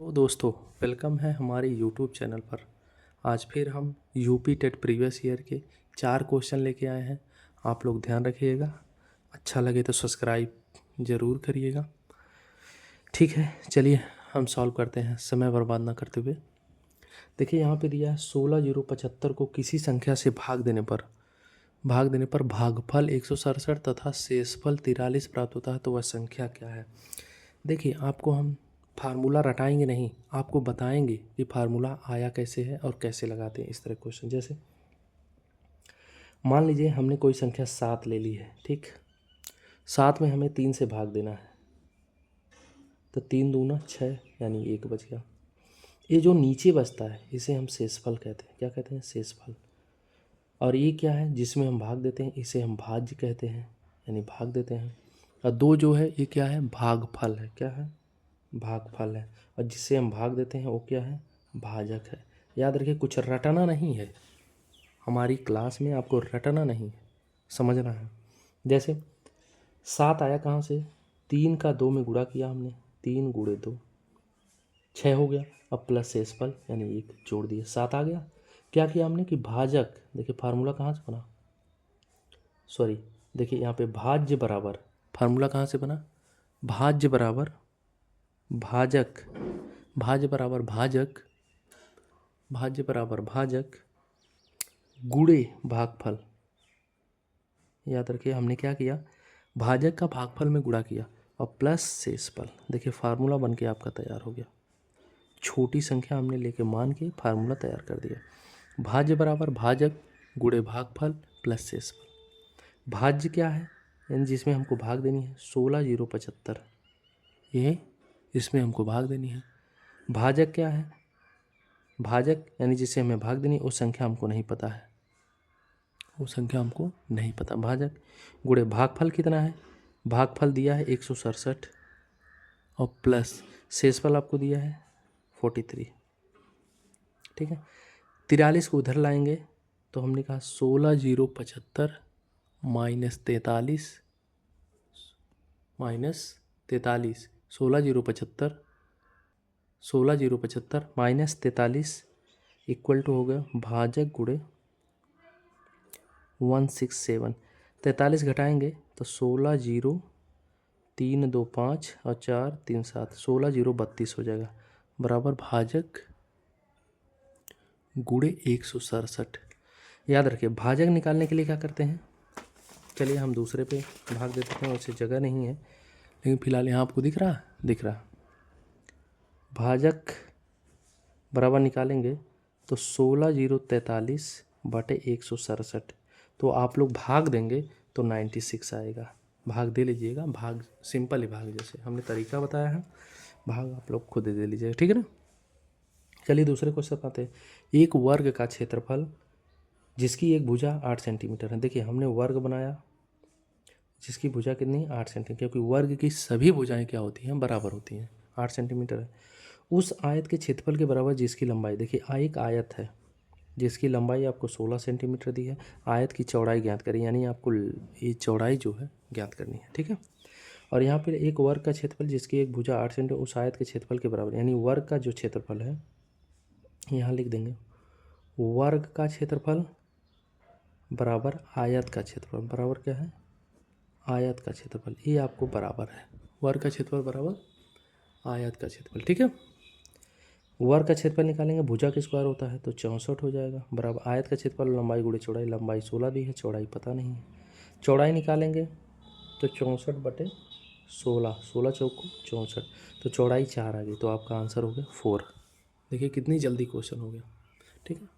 तो दोस्तों, वेलकम है हमारे यूट्यूब चैनल पर। आज फिर हम यूपी टेट प्रीवियस ईयर के 4 क्वेश्चन लेके आए हैं। आप लोग ध्यान रखिएगा, अच्छा लगे तो सब्सक्राइब ज़रूर करिएगा। ठीक है, चलिए हम सॉल्व करते हैं समय बर्बाद ना करते हुए। देखिए यहाँ पे दिया है 16,075 को किसी संख्या से भाग देने पर भागफल 167 तथा शेषफल 43 प्राप्त होता है, तो वह संख्या क्या है। देखिए आपको हम फार्मूला रटाएंगे नहीं, आपको बताएंगे कि फार्मूला आया कैसे है और कैसे लगाते हैं इस तरह क्वेश्चन। जैसे मान लीजिए हमने कोई संख्या 7 ले ली है, ठीक। 7 में हमें 3 से भाग देना है, तो 3 दूना 6 यानी 1 बच गया। ये जो नीचे बचता है इसे हम शेषफल कहते हैं। क्या कहते हैं? शेषफल। और ये क्या है जिसमें हम भाग देते हैं, इसे हम भाज्य कहते हैं, यानी भाग देते हैं। और 2 जो है ये क्या है? भागफल है। क्या है? भागफल है। और जिससे हम भाग देते हैं वो क्या है? भाजक है। याद रखिए, कुछ रटना नहीं है, हमारी क्लास में आपको रटना नहीं है, समझना है। जैसे 7 आया कहाँ से? 3 का 2 में गुणा किया हमने, 3 गुणे 2 6 हो गया। अब प्लस शेषफल यानी 1 जोड़ दिए, 7 आ गया। क्या किया हमने कि भाजक, देखिए फार्मूला कहाँ से बना, सॉरी देखिए यहाँ पे भाज्य बराबर, फार्मूला कहाँ से बना? भाज्य बराबर भाजक, भाज्य बराबर भाजक, भाज्य बराबर भाजक गुणे भागफल। याद रखिए हमने क्या किया, भाजक का भागफल में गुणा किया और प्लस शेषफल। देखिए फार्मूला बन के आपका तैयार हो गया। छोटी संख्या हमने लेके मान के फार्मूला तैयार कर दिया। भाज्य बराबर भाजक गुणे भागफल प्लस शेषफल। भाज्य क्या है? यानी जिसमें हमको भाग देनी है 16,075, ये इसमें हमको भाग देनी है। भाजक क्या है? भाजक यानी जिसे हमें भाग देनी है, वो संख्या हमको नहीं पता है, वो संख्या हमको नहीं पता। भाजक गुणे भागफल कितना है? भागफल दिया है 167 और प्लस शेषफल आपको दिया है 43। ठीक है, 43 को उधर लाएंगे तो हमने कहा 16,075 माइनस 43 16,075 माइनस 43 इक्वल टू हो गया भाजक गुणे 167। 43 घटाएंगे तो 16 0 3 2 5 और 4 3 7, 16 0 32 हो जाएगा, बराबर भाजक गुणे 167। याद रखिए भाजक निकालने के लिए क्या करते हैं, चलिए हम दूसरे पे भाग देते हैं, वैसे जगह नहीं है लेकिन फिलहाल यहाँ आपको दिख रहा भाजक बराबर निकालेंगे तो 16,043 बटे 167। तो आप लोग भाग देंगे तो 96 आएगा। भाग दे लीजिएगा, भाग सिंपल ही भाग, जैसे हमने तरीका बताया है, भाग आप लोग खुद दे लीजिएगा, ठीक है ना। चलिए दूसरे क्वेश्चन पर आते हैं। एक वर्ग का क्षेत्रफल जिसकी एक भुजा 8 सेंटीमीटर है। देखिए हमने वर्ग बनाया जिसकी भुजा कितनी? 8 सेंटीमीटर, क्योंकि वर्ग की सभी भुजाएं क्या होती हैं? बराबर होती हैं। 8 सेंटीमीटर है। उस आयत के क्षेत्रफल के बराबर जिसकी लंबाई, देखिए एक आयत है जिसकी लंबाई आपको 16 सेंटीमीटर दी है, आयत की चौड़ाई ज्ञात करें, यानी आपको ये चौड़ाई जो है ज्ञात करनी है, ठीक है। और यहाँ पर एक वर्ग का क्षेत्रफल जिसकी एक भुजा 8 सेंटीमीटर उस आयत के क्षेत्रफल के बराबर, यानी वर्ग का जो क्षेत्रफल है यहाँ लिख देंगे, वर्ग का क्षेत्रफल बराबर आयत का क्षेत्रफल, बराबर क्या है? आयत का क्षेत्रफल, ये आपको बराबर है, वर्ग का क्षेत्रफल बराबर आयत का क्षेत्रफल, ठीक है। वर्ग का क्षेत्रफल निकालेंगे, भुजा के स्क्वायर होता है तो 64 हो जाएगा, बराबर आयत का क्षेत्रफल लंबाई गुणे चौड़ाई, लंबाई 16 दी है, चौड़ाई पता नहीं है। चौड़ाई निकालेंगे तो 64 बटे 16, 16 चौको 64, तो चौड़ाई 4 आ गई, तो आपका आंसर हो गया 4। देखिए कितनी जल्दी क्वेश्चन हो गया, ठीक है।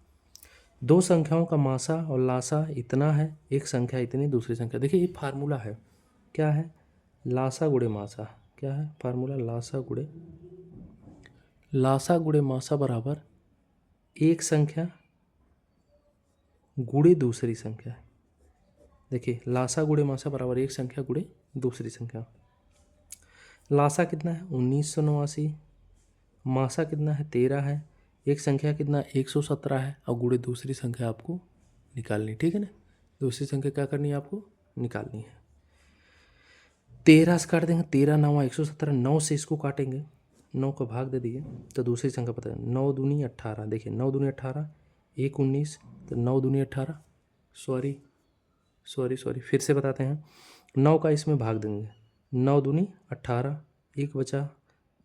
दो संख्याओं का मासा और लासा इतना है, एक संख्या इतनी, दूसरी संख्या, देखिए ये फार्मूला है, क्या है? लासा गुणे मासा। क्या है फार्मूला? लासा गुणे मासा बराबर एक संख्या गुणे दूसरी संख्या। देखिए लासा गुणे मासा बराबर एक संख्या गुणे दूसरी संख्या। लासा कितना है? 1989, मासा कितना है? 13 है, एक संख्या कितना? 117 है, और गुणे दूसरी संख्या आपको निकालनी, ठीक है ना। दूसरी संख्या क्या करनी है आपको? निकालनी है। 13 से काट देंगे, 13 9 117, 9 से इसको काटेंगे, 9 को भाग दे दिए तो दूसरी संख्या पता है। 9 दूनी 18, देखिए 9 दूनी 18, 1 19, तो 9 दूनी 18, सॉरी फिर से बताते हैं। 9 का इसमें भाग देंगे, 9 दूनी 18, 1 बचा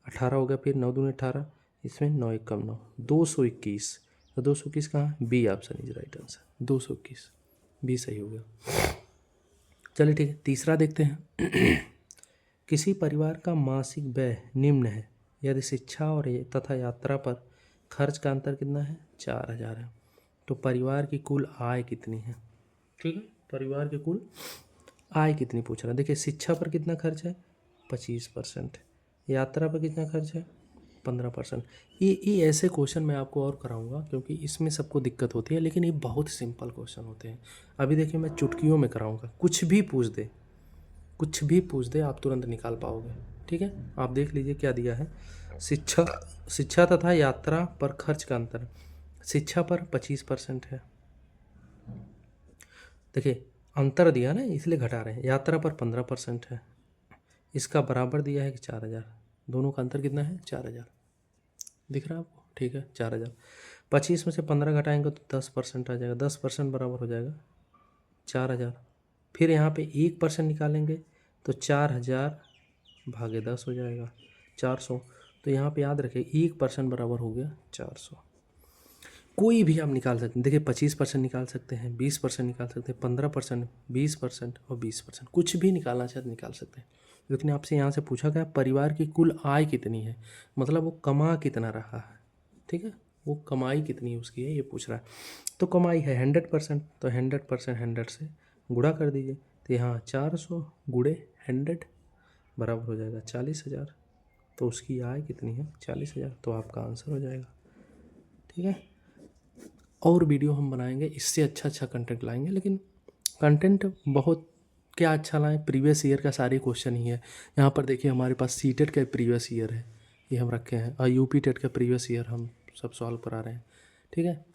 18 हो गया, फिर 9 दूनी 18, इसमें 9 1 कम 9, 221। तो 221 कहाँ, B option is right answer, 221 B सही हो गया। चलिए ठीक है, तीसरा देखते हैं। किसी परिवार का मासिक व्यय निम्न है, यदि शिक्षा और तथा यात्रा पर खर्च का अंतर कितना है, 4000 है, तो परिवार की कुल आय कितनी है। ठीक है, परिवार की कुल आय कितनी पूछ रहा है। देखिए शिक्षा पर कितना खर्च है, 25%, यात्रा पर कितना खर्च है, 15%। ये ऐसे क्वेश्चन मैं आपको और कराऊंगा क्योंकि इसमें सबको दिक्कत होती है, लेकिन ये बहुत सिंपल क्वेश्चन होते हैं। अभी देखिए मैं चुटकियों में कराऊंगा, कुछ भी पूछ दे आप तुरंत निकाल पाओगे। ठीक है, आप देख लीजिए क्या दिया है। शिक्षा तथा यात्रा पर खर्च का अंतर, शिक्षा पर 25% है, देखिए अंतर दिया ना इसलिए घटा रहे हैं। यात्रा पर 15% है, इसका बराबर दिया है कि 4000, दोनों का अंतर कितना है, 4000, दिख रहा है आपको। ठीक है, 4000, 25 में से 15 घटाएंगे तो 10% आ जाएगा, 10% बराबर हो जाएगा 4000। फिर यहाँ पे 1% निकालेंगे तो 4000 भागे 10 हो जाएगा 400। तो यहाँ पे याद रखें 1% बराबर हो गया 400। कोई भी आप निकाल सकते हैं, देखिए 25% निकाल सकते हैं, 20% निकाल सकते हैं, 15%, 20% और 20%, कुछ भी निकालना चाहे तो निकाल सकते हैं। लेकिन आपसे यहाँ से पूछा गया परिवार की कुल आय कितनी है, मतलब वो कमा कितना रहा है। ठीक है, वो कमाई कितनी है उसकी है ये पूछ रहा है। तो कमाई है 100%, तो 100% 100 से गुणा कर दीजिए, तो यहाँ 400 गुणे 100 बराबर हो जाएगा 40,000। तो उसकी आय कितनी है, 40,000, तो आपका आंसर हो जाएगा। ठीक है, और वीडियो हम बनाएंगे, इससे अच्छा कंटेंट लाएंगे, लेकिन कंटेंट बहुत क्या अच्छा लाएं, प्रीवियस ईयर का सारे क्वेश्चन ही है। यहाँ पर देखिए हमारे पास सीटेट का प्रीवियस ईयर है, ये हम रखे हैं, और यूपी टेट का प्रीवियस ईयर हम सब सॉल्व करा रहे हैं। ठीक है।